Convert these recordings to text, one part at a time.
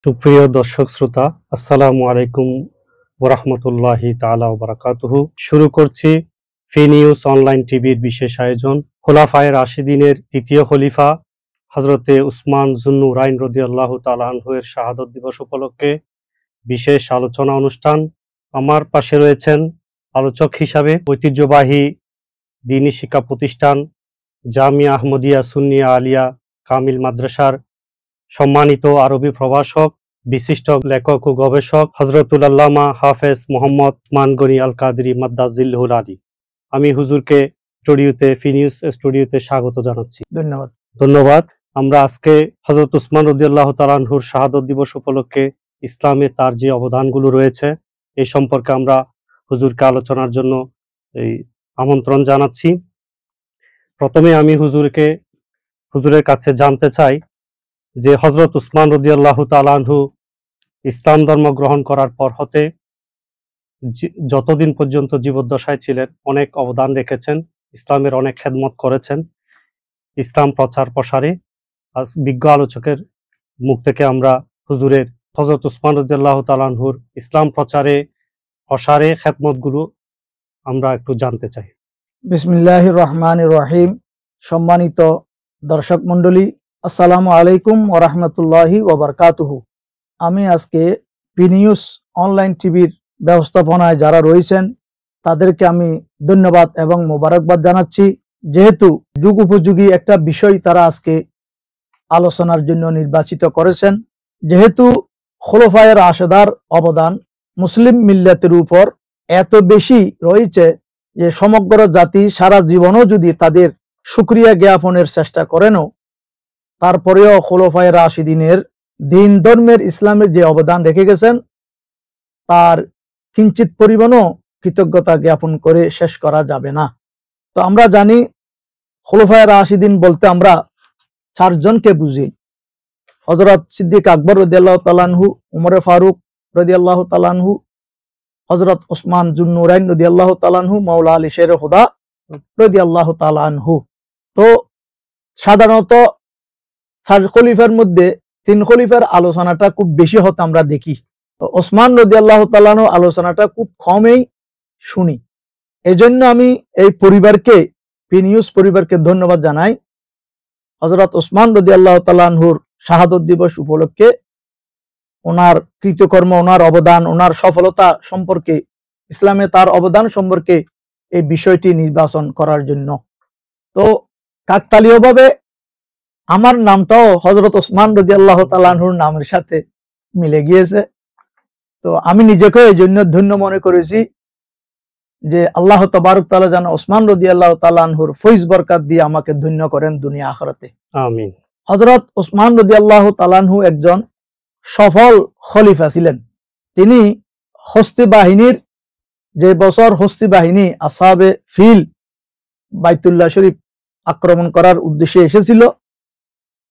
সুপ্রিয় দর্শক শ্রোতা, আসসালামু আলাইকুম ওয়া রাহমাতুল্লাহি তাআলা ওয়া বারাকাতুহু। শুরু করছি ফি নিউজ অনলাইন টিভির বিশেষ আয়োজন খোলাফায়ে রাশিদিনের তৃতীয় খলিফা হযরতে উসমান যুন্নুরাইন রাদিয়াল্লাহু তাআলা আনহু এর শাহাদত দিবস উপলক্ষে বিশেষ আলোচনা অনুষ্ঠান। আমার পাশে রয়েছেন আলোচক হিসাবে ঐতিহ্যবাহী দ্বীনি শিক্ষা প্রতিষ্ঠান জামিয়া আহমদিয়া সুন্নিয়া আলিয়া কামিল মাদ্রাসার সম্মানিত আরবি প্রভাষক, বিশিষ্ট লেখক ও গবেষক হযরতুল আল্লামা হাফেজ মোহাম্মদ উসমান গনি আল কাদরি মাদ্দাজিল্লাহুল আলী। আমি হুজুরকে ফি নিউজ স্টুডিওতে স্বাগত জানাচ্ছি। ধন্যবাদ। আমরা আজকে হযরত উসমান রাদিয়াল্লাহু তাআলা আনহুর শাহাদত দিবস উপলক্ষে ইসলামে তার যে অবদানগুলো রয়েছে এই সম্পর্কে আমরা হুজুরকে আলোচনার জন্য আমন্ত্রণ জানাচ্ছি। প্রথমে আমি হুজুরের কাছে জানতে চাই যে হযরত উসমান রাদিয়াল্লাহু তাআলা আনহু ইসলাম ধর্ম গ্রহণ করার পর হতে যতদিন পর্যন্ত জীবদ্দশায় ছিলেন অনেক অবদান রেখেছেন, ইসলামের অনেক খেদমত করেছেন। ইসলাম প্রচার প্রসারে বিজ্ঞ আলোচকের মুখ থেকে আমরা হুজুরের হযরত উসমান রাদিয়াল্লাহু তাআলা আনহুর ইসলাম প্রসারে খেদমতগুলো আমরা একটু জানতে চাই। বিসমিল্লাহির রহমানির রহিম। সম্মানিত দর্শক মণ্ডলী, আসসালামু আলাইকুম ওয়া রাহমাতুল্লাহি ওয়া বারাকাতুহু। আমি আজকে পি নিউজ অনলাইন টিভির ব্যবস্থাপনায় যারা রয়েছেন তাদেরকে আমি ধন্যবাদ এবং মোবারকবাদ জানাচ্ছি, যেহেতু যুগ উপযোগী একটা বিষয় তারা আজকে আলোচনার জন্য নির্বাচিত করেছেন। যেহেতু খোলাফায়ে রাশেদার অবদান মুসলিম মিল্লাতের উপর এত বেশি রয়েছে যে সমগ্র জাতি সারা জীবনও যদি তাদের শুকরিয়া জ্ঞাপনের চেষ্টা করেনও তারপরেও খোলাফায়ে রাশিদিনের দিন ধর্মের ইসলামের যে অবদান রেখে গেছেন তার কিঞ্চিত পরিমাণও কৃতজ্ঞতা জ্ঞাপন করে শেষ করা যাবে না। তো আমরা জানি খোলাফায়ে রাশিদিন বলতে আমরা চারজনকে বুঝি। হযরত সিদ্দিক আকবর রাদিয়াল্লাহু তাআলা আনহু, উমর ফারুক রাদিয়াল্লাহু তাআলা আনহু, হযরত উসমান যুন্নুরাইন রাদিয়াল্লাহু তাআলা আনহু, মাওলা আলী শের খুদা রাদিয়াল্লাহু তাআলা আনহু। তো সাধারণত চার খলিফার মধ্যে তিন খলিফার আলোচনাটা খুব বেশি হতে আমরা দেখি। তো ওসমান রাদিয়াল্লাহু তাআলা আনহু আলোচনাটা খুব কমই শুনি। এজন্য আমি এই পরিবারকে, পি নিউজ পরিবারকে ধন্যবাদ জানাই। হযরত ওসমান রাদিয়াল্লাহু তাআলা আনহুর শাহাদত দিবস উপলক্ষে ওনার কৃতকর্ম, ওনার অবদান, ওনার সফলতা সম্পর্কে, ইসলামে তার অবদান সম্পর্কে এই বিষয়টি নির্বাচন করার জন্য। তো কাকতালীয়ভাবে আমার নামটাও হযরত ওসমান রাদিয়াল্লাহু তাআলা আনহুর নামের সাথে মিলে গিয়েছে। তো আমি নিজেকে এই জন্য ধন্য মনে করেছি যে আল্লাহ তাবারক তাআলা যেন ওসমান রাদিয়াল্লাহু তাআলা আনহুর ফয়জ বরকত দিয়ে আমাকে ধন্য করেন দুনিয়া আখিরাতে। আমিন। হযরত ওসমান রাদিয়াল্লাহু তাআলা আনহু একজন সফল খলিফা ছিলেন। তিনি হস্তি বাহিনীর, যে বছর হস্তি বাহিনী আসহাবে ফিল বাইতুল্লাহ শরীফ আক্রমণ করার উদ্দেশ্যে এসেছিল,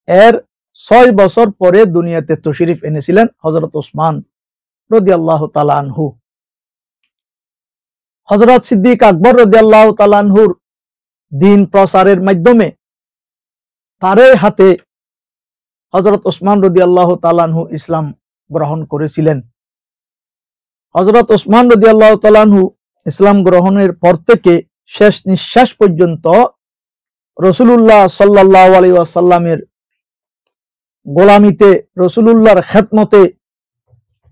এর 6 বছর পরে দুনিয়াতে তশরিফ এনেছিলেন হযরত ওসমান রাদিয়াল্লাহু তাআলা আনহু। হযরত সিদ্দিক আকবর রাদিয়াল্লাহু তাআলা আনহুর দ্বীন প্রচারের মাধ্যমে তারই হাতে হযরত ওসমান রাদিয়াল্লাহু তাআলা আনহু ইসলাম গ্রহণ করেছিলেন। হযরত ওসমান রাদিয়াল্লাহু তাআলা আনহু ইসলাম গ্রহণের পর থেকে শেষ নিঃশ্বাস পর্যন্ত রাসূলুল্লাহ সাল্লাল্লাহু আলাইহি ওয়াসাল্লামের গোলামিতে, রাসূলুল্লাহর খেদমতে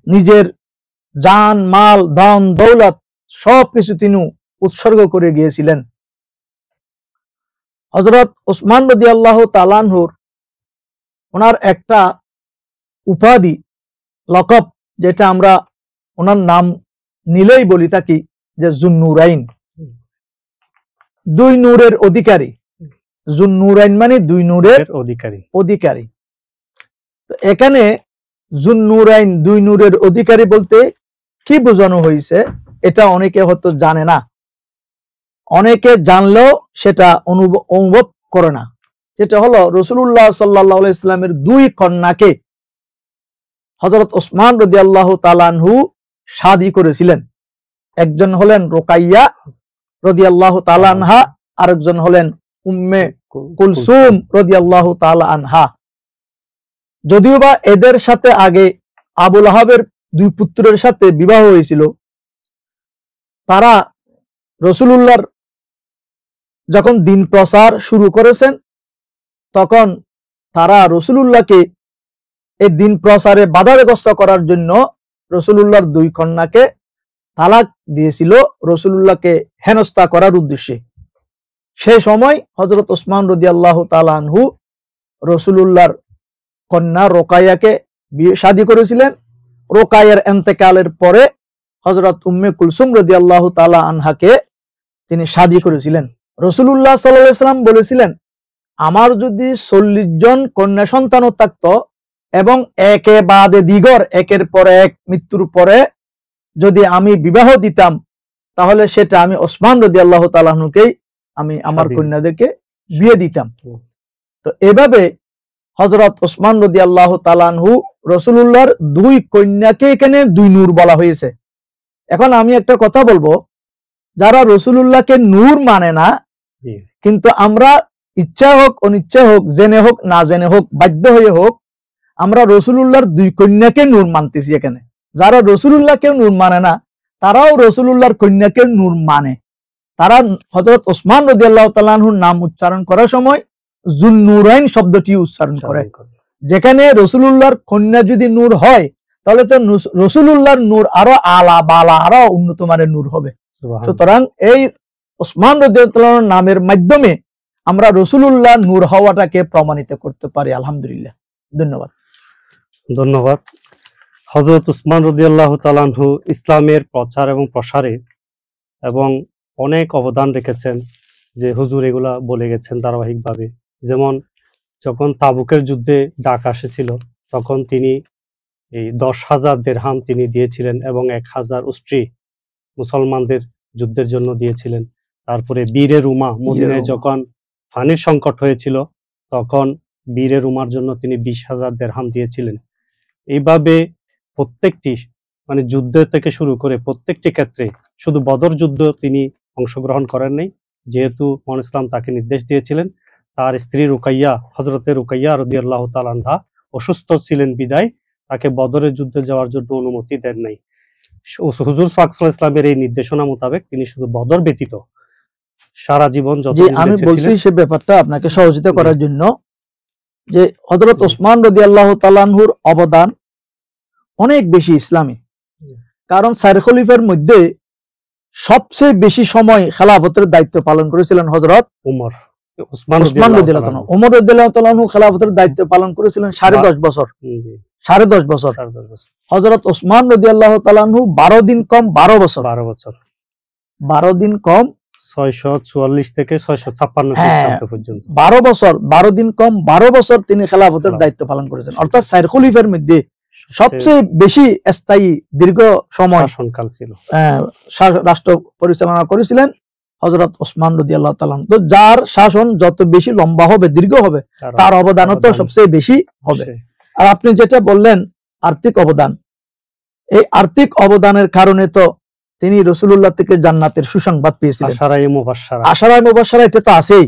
নিজের জান, মাল, ধন, দৌলত সবকিছু তিনি উৎসর্গ করে গিয়েছিলেন। হযরত ওসমান রাদিয়াল্লাহু তাআলা আনহুর ওনার একটা উপাধি, লকব, যেটা আমরা ওনার নাম নিলেই বলি থাকি যে যুন্নুরাইন, দুই নূরের অধিকারী। যুন্নুরাইন মানে দুই নূরের অধিকারী। তো এখানে যুন্নুরাইন, দুই নূরের অধিকারী বলতে কি বোঝানো হয়েছে এটা অনেকে হয়তো জানে না, অনেকে জানলেও সেটা অনুভব করে না। যেটা হলো রাসূলুল্লাহ সাল্লাল্লাহু আলাইহি ওয়াসাল্লামের দুই কন্যাকে হযরত ওসমান রাদিয়াল্লাহু তাআলা আনহু শাদী করেছিলেন। একজন হলেন রুকাইয়া রাদিয়াল্লাহু তাআলা আনহা, আরেকজন হলেন উম্মে কুলসুম রাদিয়াল্লাহু তাআলা আনহা। যদিও বা এদের সাথে আগে আবুল আহাবের 2 পুত্রের সাথে বিবাহ হয়েছিল, তারা রাসূলুল্লাহর যখন দিন প্রচার শুরু করেছেন, তখন তারা রাসূলুল্লাহকে এই দিন প্রচারে বাধাগ্রস্ত করার জন্য রাসূলুল্লাহর 2 কন্যাকে তালাক দিয়েছিল রাসূলুল্লাহকে হেনস্থা করার উদ্দেশ্যে। সেই সময় হযরত ওসমান রাদিয়াল্লাহু তাআলা আনহু রাসূলুল্লাহর কন্যা রোকাইয়াকে শাদী করেছিলেন। রোকাইয়ার ইন্তেকালের পরে হযরত উম্মে কুলসুম রাদিয়াল্লাহু তাআলা আনহাকে তিনি শাদী করেছিলেন। রাসূলুল্লাহ সাল্লাল্লাহু আলাইহি ওয়াসাল্লাম বলেছিলেন, আমার যদি 40 জন কন্যা সন্তানও থাকতো এবং একে বাদে দিগর, একের পরে এক মৃত্যুর পরে যদি আমি বিবাহ দিতাম, তাহলে সেটা আমি ওসমান রাদিয়াল্লাহু তাআলা আনহুকেই আমি আমার কন্যাদেরকে বিয়ে দিতাম। তো এভাবে হযরত ওসমান রাদিয়াল্লাহু তাআলা আনহু রাসূলুল্লাহর 2 কন্যাকে এখানে 2 নূর বলা হয়েছে। এখন আমি একটা কথা বলবো, যারা রাসূলুল্লাহকে নূর মানে না, কিন্তু আমরা ইচ্ছা হোক অনিচ্ছা হোক, জেনে হোক না জেনে হোক, বাধ্য হয়ে হোক, আমরা রাসূলুল্লাহর 2 কন্যাকে নূর মানতেছি। এখানে যারা রাসূলুল্লাহকে নূর মানে না, তারাও রাসূলুল্লাহর কন্যাকে নূর মানে। তারা হযরত ওসমান রাদিয়াল্লাহু তাআলা আনহুর নাম উচ্চারণ করার সময় যুন-নূরাইন শব্দটি উচ্চারণ করে। যেখানে রাসূলুল্লাহর কন্যা যদি নূর হয়, তাহলে তো রাসূলুল্লাহর নূর আরো আলা বালা, আরো উন্নত মানের নূর হবে। সুতরাং এই ওসমান রাদিয়াল্লাহু তাআলার নামের মাধ্যমে আমরা রাসূলুল্লাহ নূর হওয়াটাকে প্রমাণিত করতে পারি। আলহামদুলিল্লাহ। ধন্যবাদ। ধন্যবাদ। হযরত ওসমান রাদিয়াল্লাহু তাআলা আনহু ইসলামের প্রচার এবং প্রসারে এবং অনেক অবদান রেখেছেন, যে হুজুর এগুলা বলে গেছেন ধারাবাহিকভাবে। যেমন যখন তাবুকের যুদ্ধে ডাক এসেছিল, তখন তিনি এই 10,000 দিরহাম তিনি দিয়েছিলেন এবং 1,000 উষ্ট্রি মুসলমানদের যুদ্ধের জন্য দিয়েছিলেন। তারপরে বীরে রুমা, মদিনায় যখন পানির সংকট হয়েছিল, তখন বীরে রুমার জন্য তিনি 20,000 দিরহাম দিয়েছিলেন। এইভাবে প্রত্যেকটি মানে যুদ্ধ থেকে শুরু করে প্রত্যেকটি ক্ষেত্রে, শুধু বদর যুদ্ধ তিনি অংশগ্রহণ করেন নাই, যেহেতু মহান ইসলাম তাকে নির্দেশ দিয়েছিলেন। তার স্ত্রী রুকাইয়া, হযরতে রুকাইয়া রাদিয়াল্লাহু তাআলা আনহা অসুস্থ ছিলেন বিদায় তাকে বদরের যুদ্ধে যাওয়ার জন্য অনুমতি দেন নাই। হুজুর পাক সাল্লাল্লাহু আলাইহি ওয়াসাল্লামের এই নির্দেশনা মোতাবেক তিনি শুধু বদর ব্যতীত সারা জীবন যত আমি বলছি সে ব্যাপারটা আপনাকে সহযোগিতা করার জন্য, যে হযরত ওসমান রাদিয়াল্লাহু তাআলা আনহুর অবদান অনেক বেশি ইসলামী। কারণ 4 খলিফার মধ্যে সবচেয়ে বেশি সময় খেলাফতের দায়িত্ব পালন করেছিলেন হযরত উমর। ওসমান রাদিয়াল্লাহু তাআলা, উমর রাদিয়াল্লাহু তাআলা আনহু খেলাফতের দায়িত্ব পালন করেছিলেন 10.5 বছর। 10.5 বছর। হযরত ওসমান রাদিয়াল্লাহু তাআলা আনহু 12 দিন কম 12 বছর। 12 দিন কম 644 থেকে 656 খ্রিস্টাব্দ পর্যন্ত 12 বছর, 12 দিন কম 12 বছর তিনি খেলাফতের দায়িত্ব পালন করেছেন। অর্থাৎ 4 খলিফার মধ্যে সবচেয়ে বেশি স্থায়ী দীর্ঘ সময় শাসনকাল ছিল, রাষ্ট্র পরিচালনা করেছিলেন হযরত ওসমান রাদিয়াল্লাহু তাআলা। তো যার শাসন যত বেশি লম্বা হবে, দীর্ঘ হবে, তার অবদানও তো সবচেয়ে বেশি হবে। আর আপনি যেটা বললেন আর্থিক অবদান, এই আর্থিক অবদানের কারণে তো তিনি রাসূলুল্লাহ থেকে জান্নাতের সুসংবাদ পেয়েছিলেন। আশারায়ে মুবাশশারা এটা তো আছেই।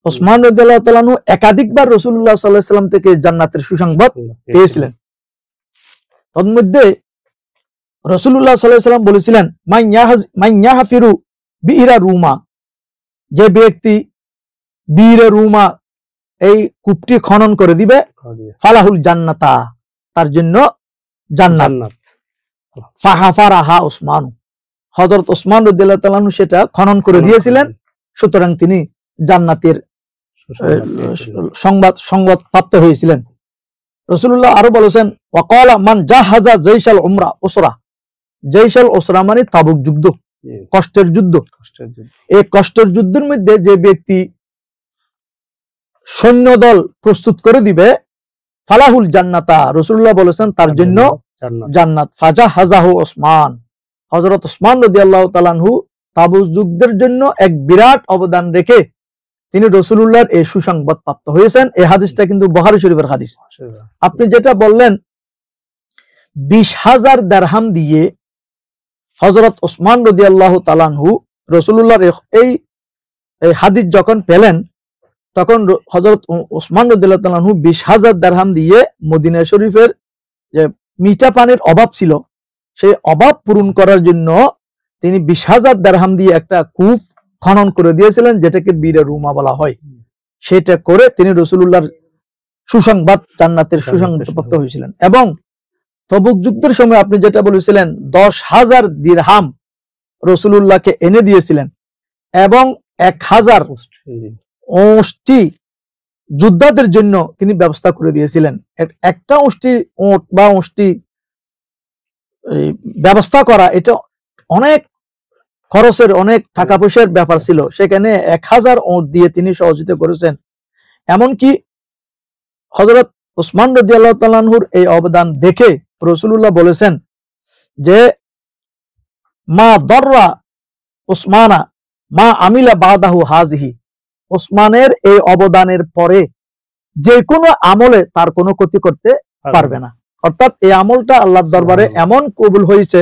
ওসমান রাদিয়াল্লাহু তাআলা আনহু একাধিকবার রাসূলুল্লাহ সাল্লাল্লাহু আলাইহি ওয়াসাল্লাম থেকে জান্নাতের সুসংবাদ পেয়েছিলেন। তন্মধ্যে রাসূলুল্লাহ সাল্লাল্লাহু আলাইহি ওয়াসাল্লাম বলেছিলেন, মান ইয়াহফিরু বিইরা রুমা, যে ব্যক্তি বীরে রুমা এই কূপটি খনন করে দিবে, ফালাহুল জান্নাতা, তার জন্য জান্নাত। ফাহাফারাহা ওসমান, হযরত ওসমান রাদিয়াল্লাহু তাআলা আনহু সেটা খনন করে দিয়েছিলেন। সুতরাং তিনি জান্নাতের সংবাদ প্রাপ্ত হয়েছিলেন। রাসূলুল্লাহ আরো বলেছেন, ওয়াকালা মান জাহাজা জাইশাল উমরা উসরা, জাইশাল উসরা মানে তাবুক যুদ্ধ, কষ্টের যুদ্ধ। এই কষ্টের যুদ্ধের মধ্যে যে ব্যক্তি সৈন্যদল প্রস্তুত করে দিবে, ফালাহুল জান্নাতা, রাসূলুল্লাহ বলেছেন তার জন্য জান্নাত। ফাজাহাজাহু ওসমান, হযরত ওসমান রাদিয়াল্লাহু তাআলা আনহু তাবুক যুদ্ধের জন্য এক বিরাট অবদান রেখে তিনি রাসূলুল্লাহর এই সুসংবাদ প্রাপ্ত হয়েছেন। এই হাদিসটা কিন্তু বুখারী শরীফের হাদিস। আপনি যেটা বললেন 20,000 দিরহাম দিয়ে হযরত ওসমান রাদিয়াল্লাহু তাআলা আনহু রাসূলুল্লাহর এই হাদিস যখন পেলেন, তখন হযরত ওসমান রাদিয়াল্লাহু তাআলা আনহু 20,000 দিরহাম দিয়ে মদিনা শরীফের যে মিঠা পানির অভাব ছিল, সেই অভাব পূরণ করার জন্য তিনি 20,000 দিরহাম দিয়ে একটা কূপ খনন করে দিয়েছিলেন, যেটাকে বীরে রুমা বলা হয়। সেটা করে তিনি রাসূলুল্লাহর সুসংবাদ, জান্নাতের সুসংবাদ প্রাপ্ত হয়েছিলেন। এবং তবুক যুদ্ধের সময় আপনি যেটা বলেছিলেন 10,000 দিরহাম রাসূলুল্লাহকে এনে দিয়েছিলেন এবং 1,000 ওষ্টি যোদ্ধাদের জন্য তিনি ব্যবস্থা করে দিয়েছিলেন। একটা ওষ্টি ওট বা ওষ্টি ব্যবস্থা করা এটা অনেক খরচের, অনেক টাকা পয়সার ব্যাপার ছিল। সেখানে 1,000 ওট দিয়ে তিনি সহযোগিতা করেছেন। এমনকি হযরত উসমান রাদিয়াল্লাহু তাআলা আনহুর এই অবদান দেখে রাসূলুল্লাহ বলেছেন যে মা দররা উসমানা মা আমিলা বাদাহু হাজিহি, উসমানের এই অবদানের পরে যে কোনো আমলে তার কোনো ক্ষতি করতে পারবে না। অর্থাৎ এই আমলটা আল্লাহর দরবারে এমন কবুল হয়েছে,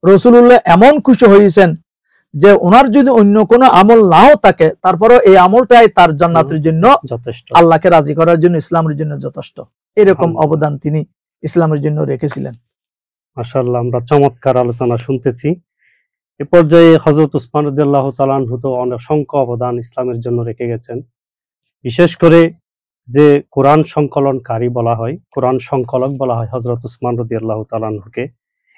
রাসূলুল্লাহ এমন খুশি হয়েছেন যে ওনার যদি অন্য কোনো আমল নাও থাকে, তারপরেও এই আমলটাই তার জান্নাতের জন্য যথেষ্ট, আল্লাহকে রাজি করার জন্য, ইসলামের জন্য যথেষ্ট। এরকম অবদান তিনি ইসলামের জন্য রেখেছিলেন। মাশাআল্লাহ, আমরা চমৎকার আলোচনা শুনতেছি। এ পর্যায়ে হযরত উসমান রাদিয়াল্লাহু তাআলা আনহু তো অসংখ্য অবদান ইসলামের জন্য রেখে গেছেন। বিশেষ করে যে কোরআন সংকলনকারী বলা হয়, কোরআন সংকলক বলা হয় হযরত উসমান রাদিয়াল্লাহু তাআলা আনহুকে।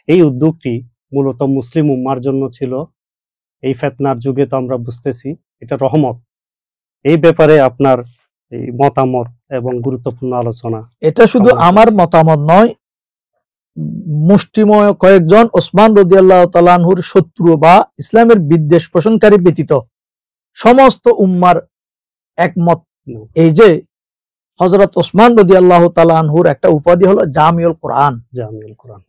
এই উদ্যোগটি মূলত মুসলিম উম্মার জন্য ছিল। এই ফিতনার যুগে তো আমরা বুঝতেছি এটা রহমত। এই ব্যাপারে আপনার এই মতামত এবং গুরুত্বপূর্ণ আলোচনা। এটা শুধু আমার মতামত নয়, মুষ্টিময় কয়েকজন ওসমান রাদিয়াল্লাহু তাআলা আনহুর শত্রু বা ইসলামের বিদ্বেষ পোষণকারী ব্যতীত সমস্ত উম্মার একমত। এই যে হযরত ওসমান রাদিয়াল্লাহু তাআলা আনহুর একটা উপাধি হলো জামিউল কোরআন।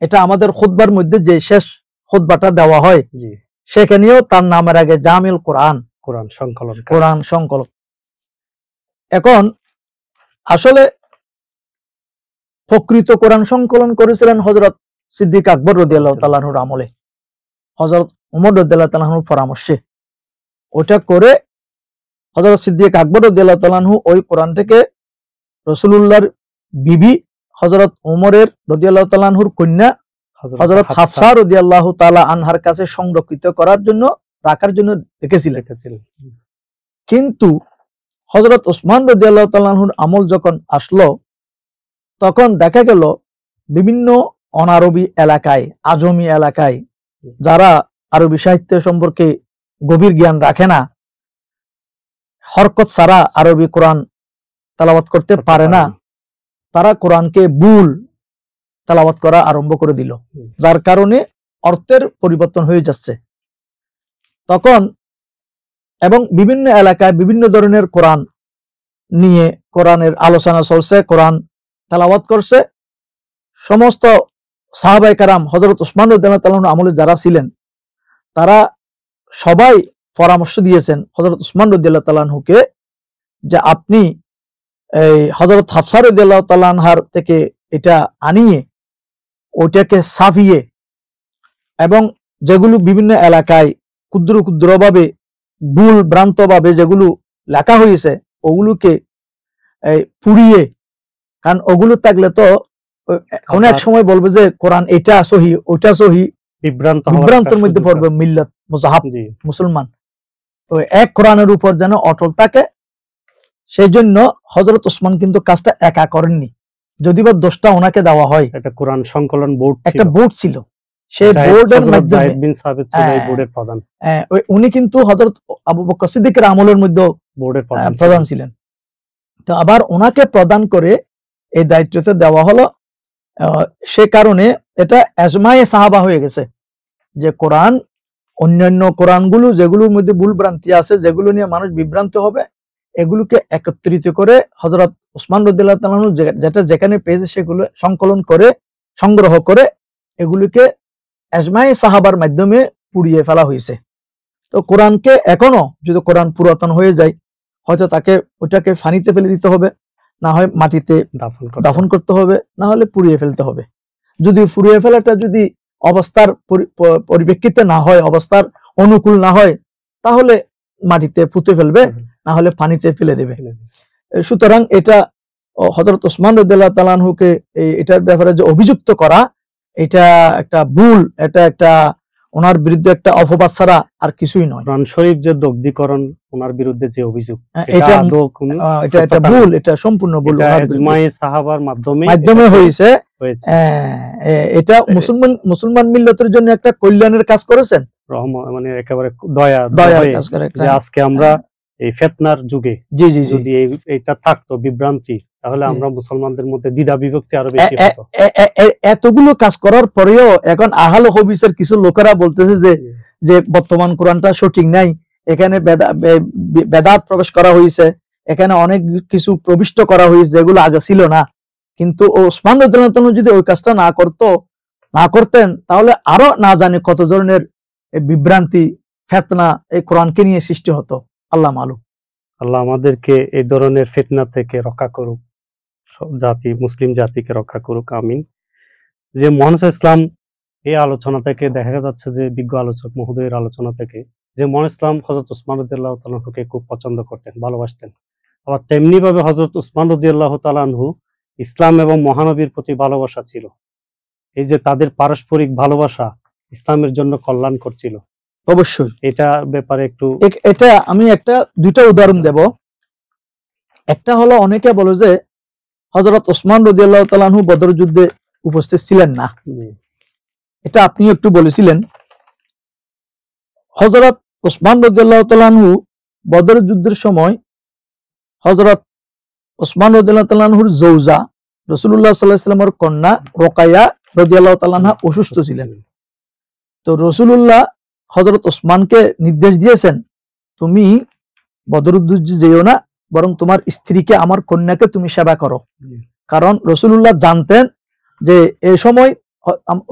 এটা আমাদের খুতবার মধ্যে যে শেষ খুতবাটা দেওয়া হয়, সেখানেও তার নামের আগে জামিউল কোরআন, কোরআন সংকলক। এখন আসলে প্রকৃত কোরআন সংকলন করেছিলেন হযরত সিদ্দিক আকবর রাদিয়াল্লাহু তাআলা আনহুর আমলে, হযরত ওমর রাদিয়াল্লাহু তাআলা আনহুর পরামর্শে। ওটা করে হযরত সিদ্দিক আকবর রাদিয়াল্লাহু তাআলা আনহু ওই কোরআনটাকে রাসূলুল্লাহর বিবি হযরত ওমরের রাদিয়াল্লাহু তাআলা আনহুর কন্যা হযরত হাফসা রাদিয়াল্লাহু তাআলা আনহার কাছে সংরক্ষিত করার জন্য, রাখার জন্য রেখেছিলেন। কিন্তু হযরত ওসমান রাদিয়াল্লাহু তাআলা আনহুর আমল যখন আসলো, তখন দেখা গেল বিভিন্ন অনারবি এলাকায়, আজমি এলাকায় যারা আরবি সাহিত্য সম্পর্কে গভীর জ্ঞান রাখে না, হরকত ছাড়া আরবি কোরআন তেলাওয়াত করতে পারে না, তারা কোরআনকে ভুল তেলাওয়াত করা আরম্ভ করে দিল, যার কারণে অর্থের পরিবর্তন হয়ে যাচ্ছে। তখন এবং বিভিন্ন এলাকায় বিভিন্ন ধরনের কোরআন নিয়ে কোরআনের আলোচনা চলছে, কোরআন তেলাওয়াত করছে। সমস্ত সাহাবায়ে কেরাম হযরত উসমান রাদিয়াল্লাহু তাআলা আনহু আমলে যারা ছিলেন, তারা সবাই পরামর্শ দিয়েছেন হযরত উসমান রাদিয়াল্লাহু তাআলা আনহুকে যে আপনি এই হযরত হাফসা রাদিয়াল্লাহু তাআলা আনহার থেকে এটা আনিয়ে ওটাকে সাফিয়ে, এবং যেগুলো বিভিন্ন এলাকায় ক্ষুদ্র ক্ষুদ্রভাবে ভুল ভ্রান্তভাবে যেগুলো লেখা হয়েছে ওগুলোকে পুড়িয়ে, কারণ ওগুলো থাকলে তো অনেক সময় বলবে যে কোরআন এটা সহি ওইটা সহি, বিভ্রান্তের মধ্যে পড়বে মিল্লাত মুজাহাব মুসলমান। তো এক কোরআনের উপর যেন অটল থাকে, সেই জন্য হযরত ওসমান কিন্তু কাজটা একা করেননি, যদি বা দোষটা ওনাকে দেওয়া হয়। একটা কোরআন সংকলন বোর্ড, একটা বোর্ড ছিল, সেই বোর্ডের মাধ্যমে উনি কিন্তু হযরত আবু বকর সিদ্দিকের আমলের মধ্যে বোর্ডের প্রধান ছিলেন। তো আবার ওনাকে প্রদান করে এই দায়িত্বতে দেওয়া হলো। সে কারণে এটা এজমায়ে সাহাবা হয়ে গেছে যে কোরআন, অন্যান্য কোরআনগুলো যেগুলোর মধ্যে ভুল ভ্রান্তি আছে, যেগুলো নিয়ে মানুষ বিভ্রান্ত হবে, এগুলোকে একত্রিত করে হযরত উসমান রাদিয়াল্লাহু তাআলা আনহু যেটা যেখানে পেয়েছে সেগুলো সংকলন করে, সংগ্রহ করে এগুলোকে এজমায়ে সাহাবার মাধ্যমে পুড়িয়ে ফেলা হয়েছে। তো কোরআনকে এখনো যদি কোরআন পুরাতন হয়ে যায়, হয়তো তাকে ওটাকে পানিতে ফেলে দিতে হবে, না হয় মাটিতে দাফন করতে হবে, না হলে পুড়িয়ে ফেলতে হবে। যদি পুড়িয়ে ফেলাটা যদি অবস্থার পরিপ্রেক্ষিতে না হয়, অবস্থার অনুকূল না হয়, তাহলে মাটিতে পুঁতে ফেলবে, না হলে পানিতে ফেলে দেবে। সুতরাং এটা হযরত ওসমান রাদিয়াল্লাহু তাআলা আনহুকে এটার ব্যাপারে যে অভিযুক্ত করা, এটা একটা ভুল, এটা একটা ওনার বিরুদ্ধে একটা অপবাদ ছাড়া আর কিছুই নয়। কোরআন শরীফ যে দগ্ধীকরণ ওনার বিরুদ্ধে যে অভিযোগ, এটা আদৌ কোনো এটা একটা ভুল, এটা সম্পূর্ণ ভুল। এটা ইজমায়ে সাহাবার মাধ্যমে হয়েছে। হয়েছে। এটা মুসলমান মিল্লাতের জন্য একটা কল্যাণের কাজ করেছেন, মানে একেবারে দয়া কাজ করে। যে আজকে আমরা এই ফিতনার যুগে যদি এইটা থাকতো বিভ্রান্তি, তাহলে আমরা মুসলমানদের মধ্যে দ্বিধা বিভক্তি আরো বেশি হতো। এতগুলো কাজ করার পরেও এখন আহলে হাদিসের কিছু লোকেরা বলতেছে যে বর্তমান কোরআনটা সঠিক নাই, এখানে বেদাত প্রবেশ করা হয়েছে, এখানে অনেক কিছু প্রবিষ্ট করা হয়েছে যেগুলো আগে ছিল না। কিন্তু ওসমান রাদিয়াল্লাহু তাআলা যদি ওই কাজটা না করতেন, তাহলে আরো না জানি কত ধরনের বিভ্রান্তি ফিতনা এই কোরআনকে নিয়ে সৃষ্টি হতো। আল্লাহ মালুম। আল্লাহ আমাদেরকে এই ধরনের ফিতনা থেকে রক্ষা করুক, সব জাতি, মুসলিম জাতিকে রক্ষা করুক, আমিন। যে মহান ইসলাম এই আলোচনা থেকে দেখা যাচ্ছে যে বিজ্ঞ আলোচক মহোদয়ের আলোচনা থেকে যে মহান ইসলাম হযরত ওসমান রাদিয়াল্লাহু তাআলা আনহুকে খুব পছন্দ করতেন, ভালোবাসতেন। আবার তেমনি ভাবে হযরত ওসমান রাদিয়াল্লাহু তাআলা আনহু ইসলাম এবং মহানবীর প্রতি ভালোবাসা ছিল। এই যে তাদের পারস্পরিক ভালোবাসা ইসলামের জন্য কল্যাণ করছিল। অবশ্যই এটা ব্যাপারে একটু এটা আমি দুইটা উদাহরণ দেব। একটা হলো, অনেকে বলে যে হযরত ওসমান রাদিয়াল্লাহু তাআলা আনহু বদর যুদ্ধে উপস্থিত ছিলেন না। এটা আপনি একটু বলেছিলেন। হযরত ওসমান রাদিয়াল্লাহু তাআলা আনহু বদর যুদ্ধের সময় হযরত ওসমান রাদিয়াল্লাহু তাআলা আনহুর জৌজা রাসূলুল্লাহ সাল্লাল্লাহু আলাইহি ওয়াসাল্লামের কন্যা রুকাইয়া রাদিয়াল্লাহু তাআলা আনহা অসুস্থ ছিলেন। তো রাসূলুল্লাহ হযরত ওসমানকে নির্দেশ দিয়েছেন, তুমি বদর যুদ্ধে যেও না, বরং তোমার স্ত্রীকে, আমার কন্যাকে তুমি সেবা করো। কারণ রাসূলুল্লাহ জানতেন যে এই সময়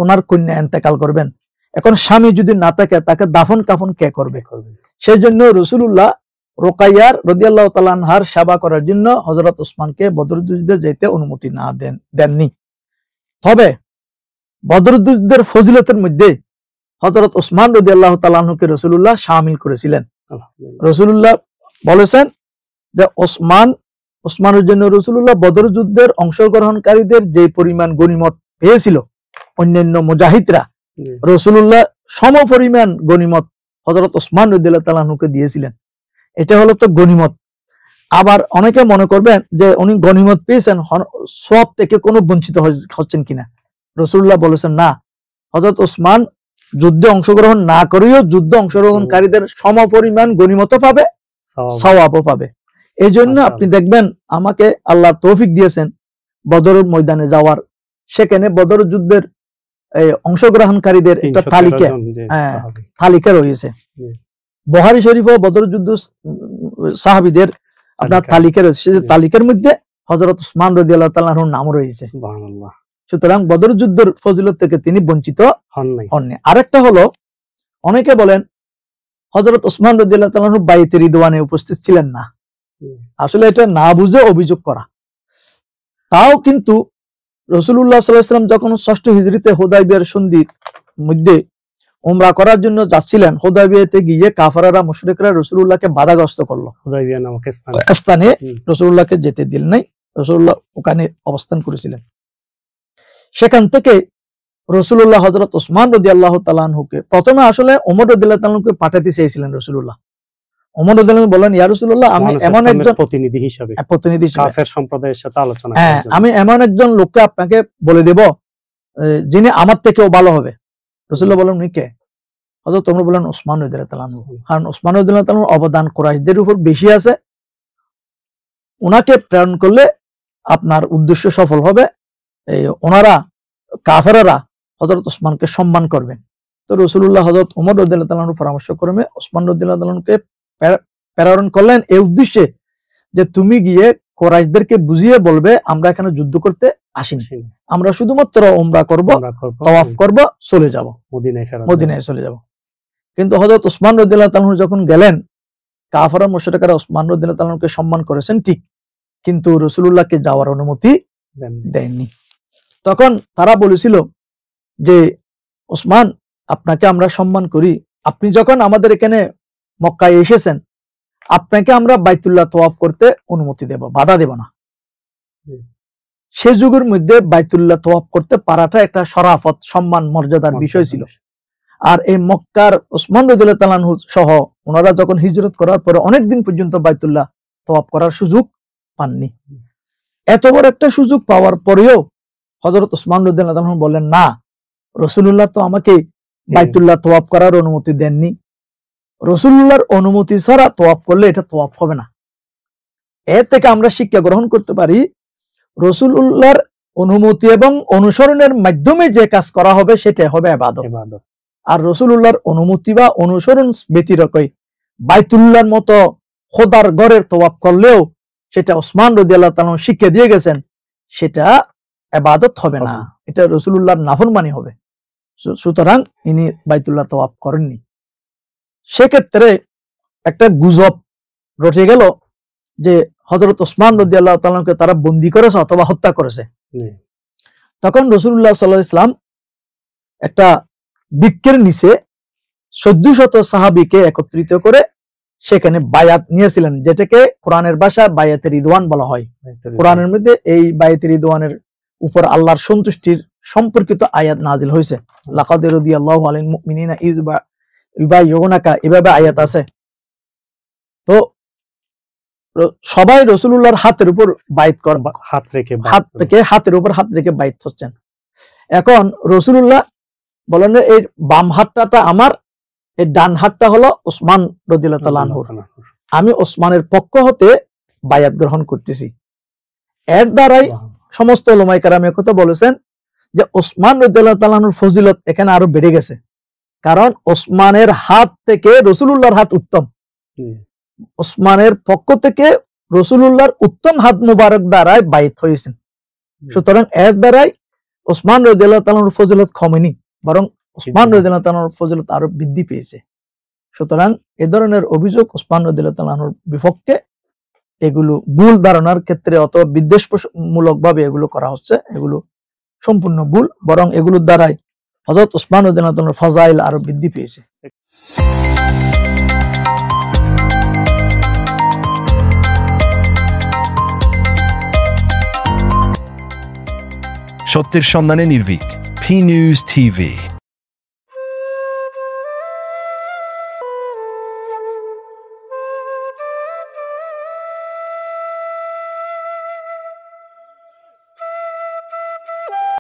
ওনার কন্যা ইন্তেকাল করবেন। এখন স্বামী যদি না থাকে, তাকে দাফন কাফন কে করবে? সেই জন্য রাসূলুল্লাহ রুকাইয়া রাদিয়াল্লাহু তাআলা আনহার সেবা করার জন্য হযরত ওসমানকে বদর যুদ্ধে যেতে অনুমতি দেননি। তবে বদর যুদ্ধের ফজিলতের মধ্যে হযরত ওসমান রাদিয়াল্লাহু তাআলা আনহুকে রাসূলুল্লাহ শামিল করেছিলেন। রাসূলুল্লাহ বলেছেন যে ওসমানের জন্য রাসূলুল্লাহ বদর যুদ্ধের অংশগ্রহণকারীদের যে পরিমাণ গনিমত পেয়েছিল, অন্যান্য মুজাহিদরা রাসূলুল্লাহ সম পরিমাণ গনিমত হযরত ওসমান রাদিয়াল্লাহু তাআলা আনহুকে দিয়েছিলেন। এটা হলো তো গনিমত। আবার অনেকে মনে করবেন যে উনি গনিমত পেয়েছেন, সওয়াব থেকে কোনো বঞ্চিত হচ্ছেন কিনা। রাসূলুল্লাহ বলেছেন, না, হযরত ওসমান যুদ্ধে অংশগ্রহণ না করেও যুদ্ধ অংশগ্রহণকারীদের সম পরিমাণ গনিমত পাবে, সওয়াবও পাবে। এই জন্য আপনি দেখবেন, আমাকে আল্লাহ তৌফিক দিয়েছেন বদর ময়দানে যাওয়ার। সেখানে বদর যুদ্ধের অংশগ্রহণকারীদের একটা তালিকা রয়েছে। বুখারী শরীফ ও বদর যুদ্ধ সাহাবীদের আপনার তালিকা রয়েছে। সেই তালিকার মধ্যে হযরত ওসমান রাদিয়াল্লাহু তাআলা আনহুর নাম রয়েছে। সুবহানাল্লাহ। সুতরাং বদর যুদ্ধের ফজিলত থেকে তিনি বঞ্চিত হননি। আরেকটা হলো, অনেকে বলেন হযরত ওসমান রাদিয়াল্লাহু তাআলা আনহু বাইতে রিদওয়ানে উপস্থিত ছিলেন না। আসলে এটা না বুঝে অভিযোগ করা। তাও কিন্তু রাসূলুল্লাহ সাল্লাল্লাহু আলাইহি ওয়াসাল্লাম যখন 6ষ্ঠ হিজরিতে হুদায়বিয়ার সন্ধির মধ্যে উমরা করার জন্য যাচ্ছিলেন, হুদায়বিয়াতে গিয়ে কাফাররা মুশরিকরা রাসূলুল্লাহকে বাধাগ্রস্ত করলো। হুদায়বিয়া নামক স্থানে রাসূলুল্লাহকে যেতে দিলেন নাই। রাসূলুল্লাহ ওখানে অবস্থান করেছিলেন। সেখান থেকে রাসূলুল্লাহ হযরত ওসমান রাদিয়াল্লাহু তাআলা আনহুকে প্রথমে আসলে ওমর রাদিয়াল্লাহু তাআলা আনহুকে পাঠাতে চেয়েছিলেন রাসূলুল্লাহ। ওমর রাদিয়াল্লাহু বলেন, ইয়া রাসূলুল্লাহ, আমি এমন একজন প্রতিনিধি হিসেবে কাফের সম্প্রদায়ের সাথে আলোচনা আমি এমন একজন লোককে আপনাকে বলে দেব যিনি আমার থেকেও ভালো হবে। রাসূলুল্লাহ বলেন, উনি কে? হযরত ওমর বলেন, ওসমান রাদিয়াল্লাহু তাআলা আনহু। কারণ ওসমান রাদিয়াল্লাহু তাআলার অবদান কুরাইশদের উপর বেশি আছে, ওনাকে প্রেরণ করলে আপনার উদ্দেশ্য সফল হবে। ওনারা কাফেররা হযরত ওসমানকে সম্মান করবেন। তো রাসূলুল্লাহ হযরত ওমর রাদিয়াল্লাহু তাআলা আনহু পরামর্শ ক্রমে ওসমান রাদিয়াল্লাহু তাআলা আনহুকে প্রেরণ করলেন এই উদ্দেশ্যে যে তুমি গিয়ে কুরাইশদেরকে বুঝিয়ে বলবে, আমরা এখানে যুদ্ধ করতে আসিনি, আমরা শুধুমাত্র উমরা করব, তাওয়াফ করব, চলে যাব, মদিনায় চলে যাব। কিন্তু হযরত ওসমান রাদিয়াল্লাহু তাআলা আনহু যখন গেলেন, কাফেররা মুশরিকরা ওসমান রাদিয়াল্লাহু তাআলা আনহুকে সম্মান করেছেন ঠিক, কিন্তু রাসূলুল্লাহকে যাওয়ার অনুমতি দেননি। তখন তারা বলেছিল যে, ওসমান, আপনাকে আমরা সম্মান করি, আপনি যখন আমাদের এখানে মক্কায় এসেছেন, আপনাকে আমরা বাইতুল্লাহ তাওয়াফ করতে অনুমতি দেব, বাধা দেব না। সে যুগের মধ্যে বাইতুল্লাহ তওয়াফ করতে পারাটা একটা শরাফত, সম্মান, মর্যাদার বিষয় ছিল। আর এই মক্কার ওসমান রাদিয়াল্লাহু তাআলা আনহু সহ ওনারা যখন হিজরত করার পরে অনেকদিন পর্যন্ত বাইতুল্লাহ তওয়াফ করার সুযোগ পাননি। এত বড় একটা সুযোগ পাওয়ার পরেও হযরত ওসমান রাদিয়াল্লাহু তাআলা বললেন, না, রাসূলুল্লাহ তো আমাকে বাইতুল্লাহ তওয়াফ করার অনুমতি দেননি। রাসূলুল্লাহর অনুমতি ছাড়া তওয়াফ করলে এটা তওয়াফ হবে না। এর থেকে আমরা শিক্ষা গ্রহণ করতে পারি, রাসূলুল্লাহর অনুমতি এবং অনুসরণের মাধ্যমে যে কাজ করা হবে সেটা হবে ইবাদত। আর রাসূলুল্লাহর অনুমতি বা অনুসরণ ব্যতিরেকে বাইতুল্লাহর মতো খোদার ঘরের তওয়াফ করলেও সেটা ওসমান রাদিয়াল্লাহু তাআলা শিক্ষা দিয়ে গেছেন, সেটা ইবাদত হবে না, এটা রাসূলুল্লাহর নাফরমানি হবে। সুতরাং ইনি বাইতুল্লাহ তওয়াফ করেননি। সেক্ষেত্রে একটা গুজব রটে গেল যে হযরত ওসমান রাদিয়াল্লাহু তাআলাকে তারা বন্দী করেছে অথবা হত্যা করেছে। তখন রাসূলুল্লাহ সাল্লাল্লাহু আলাইহি ওয়াসাল্লাম একটা বৃক্ষের নিচে 1400 সাহাবীকে একত্রিত করে সেখানে বায়াত নিয়েছিলেন, যেটাকে কোরআনের ভাষায় বায়াতে রিদওয়ান বলা হয়। কোরআনের মধ্যে এই বায়াতে রিদওয়ানের উপর আল্লাহর সন্তুষ্টির সম্পর্কিত আয়াত নাজিল হয়েছে। লাকাদ রাদিয়াল্লাহু আলাল মুমিনিনা ইয ইউবাইয়ুনাকা, এভাবে আয়াত আছে। তো সবাই রাসূলুল্লাহর হাতের উপর বাইত কর, হাতের উপর হাত রেখে বাইত হচ্ছেন। এখন রাসূলুল্লাহ বলেন, এই বাম হাতটা আমার, এই ডান হাতটা হলো ওসমান রাদিয়াল্লাহু তাআলা আনহুর, আমি ওসমানের পক্ষ হতে বায়াত গ্রহণ করতেছি। এর দ্বারাই সমস্ত উলামায়ে কেরাম কথা বলেছেন যে ওসমান রাদিয়াল্লাহু তাআলা আনহুর ফজিলত এখানে আরো বেড়ে গেছে, কারণ ওসমানের হাত থেকে রাসূলুল্লাহর হাত উত্তম। ওসমানের পক্ষ থেকে রাসূলুল্লাহর উত্তম হাত মুবারক দ্বারাই বাইত হয়েছেন। সুতরাং এর দ্বারাই ওসমান রাদিয়াল্লাহু তাআলার ফজিলত কমেনি, বরং ওসমান রাদিয়াল্লাহু তাআলার ফজিলত আরো বৃদ্ধি পেয়েছে। সুতরাং এ ধরনের অভিযোগ ওসমান রাদিয়াল্লাহু তাআলার বিপক্ষে, এগুলো ভুল ধারণার ক্ষেত্রে অথবা বিদ্বেষমূলক ভাবে এগুলো করা হচ্ছে, এগুলো সম্পূর্ণ ভুল। বরং এগুলোর দ্বারাই হযরত ওসমান রাদিয়াল্লাহু তাআলার ফজাইল আরো বৃদ্ধি পেয়েছে। সত্যের সন্ধানে নির্ভীক, P News TV।